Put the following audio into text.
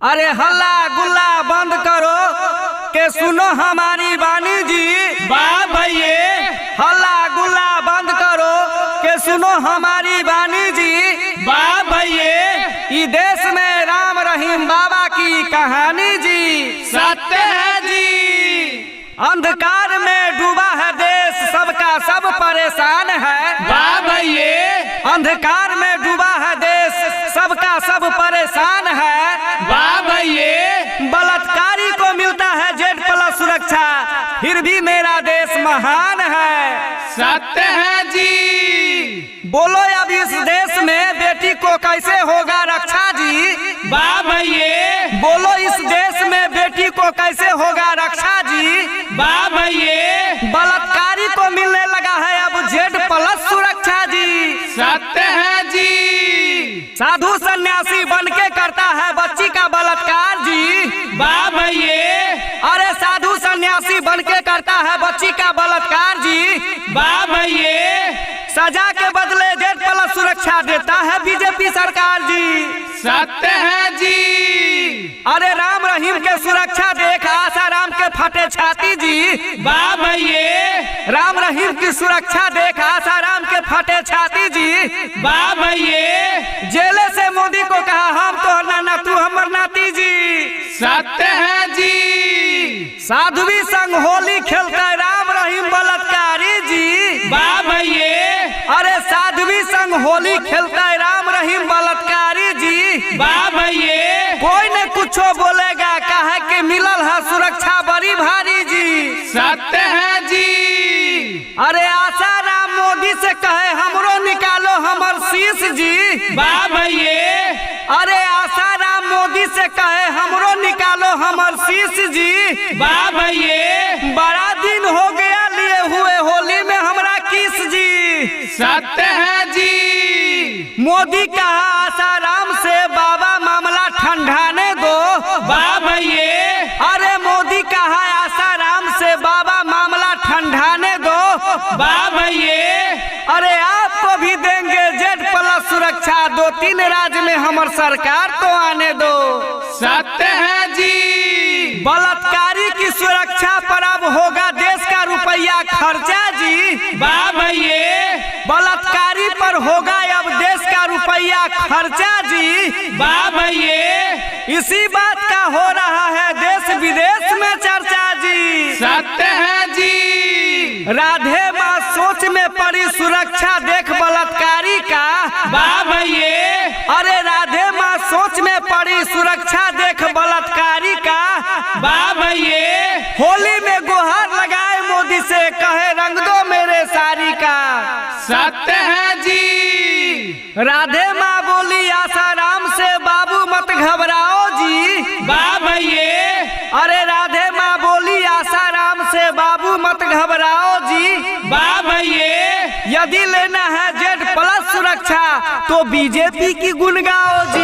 अरे हल्ला गुल्ला बंद करो के सुनो हमारी वाणी जी। वाह भैये। हल्ला गुल्ला बंद करो के सुनो हमारी वाणी जी। वाह भैये। इस देश में राम रहीम बाबा की कहानी जी। सत्य है जी। अंधकार में डूबा है देश, सबका सब परेशान है। वाह भैये। अंधकार में डूबा है देश, सबका सब परेशान है। वाह भैये। बलात्कारी को मिलता है Z+ सुरक्षा, फिर भी मेरा देश महान है। सत्य है जी। बोलो अब इस देश में बेटी को कैसे होगा रक्षा जी। वाह भैये। बोलो इस देश में बेटी को कैसे होगा रक्षा जी। वाह भैये। बलात्कारी को मिलने लगा है अब Z+ सुरक्षा जी। सत्य है जी। साधु सन्यासी बन के करता है बच्ची का बलात्कार जी। वाह भैये। अरे साधु सन्यासी बन के करता है बच्ची का बलात्कार जी। वाह भैये। सजा के बदले Z+ सुरक्षा देता है बीजेपी सरकार जी। सत्य है जी। अरे राम रहीम के सुरक्षा देख आसाराम के फटे छाती जी। वाह भैये। राम रहीम की सुरक्षा देख आसाराम के फटे छाती जी। वाह भैये। जेले से मोदी को कहा हम तोहर नाना तू हमर नाती जी। सत्य है जी। साध्वी संग होली खेलता है राम रहीम बलात्कारी जी। वाह भैये। अरे साध्वी संग होली खेलता है राम रहीम बलात्कारी जी। वाह भैये। कोई न कुछो बोलेगा, कहे के मिलल है सुरक्षा बड़ी भारी जी। सत्य है जी। अरे आसाराम मोदी से कहे हमरो निकालो हमर शीश जी। वाह भैये। अरे आसाराम मोदी से कहे हमरो निकालो हमर शीश जी। वाह भैये। बड़ा दिन हो गया लिए हुए होली में हमरा किस जी। सत्य है जी। मोदी कहा आसाराम से बाबा मामला ठंडाने दो। वाह भैये। अरे मोदी कहा आसाराम से बाबा मामला ठंडाने दो। वाह भैये। अरे आपको भी देंगे Z+ सुरक्षा, 2-3 राज्य में हमार सरकार तो आने दो। सत्य है जी। बलात्कारी की सुरक्षा पर अब होगा देश का रुपया खर्चा जी। वाह भैये। बलात्कारी पर होगा अब देश का रुपया खर्चा जी। वाह भैये। इसी बात का हो रहा है देश विदेश में चर्चा जी। सत्य है जी। राधे माँ सोच में पड़ी सुरक्षा देख बलात्कारी का। वाह भैये। अरे राधे माँ सोच में पड़ी सुरक्षा देख बलात्कारी का। वाह भैये। होली में गुहार लगाए मोदी से कहे रंग दो मेरे साड़ी का। सत्य है जी। राधे माँ बोली आसाराम से बाबू मत घबराओ जी। वाह भैये। अरे राधे माँ बोली आसाराम से बाबू मत घबराओ जी। वाह भैये। यदि लेना है Z+ सुरक्षा तो बीजेपी की गुन गाओ जी।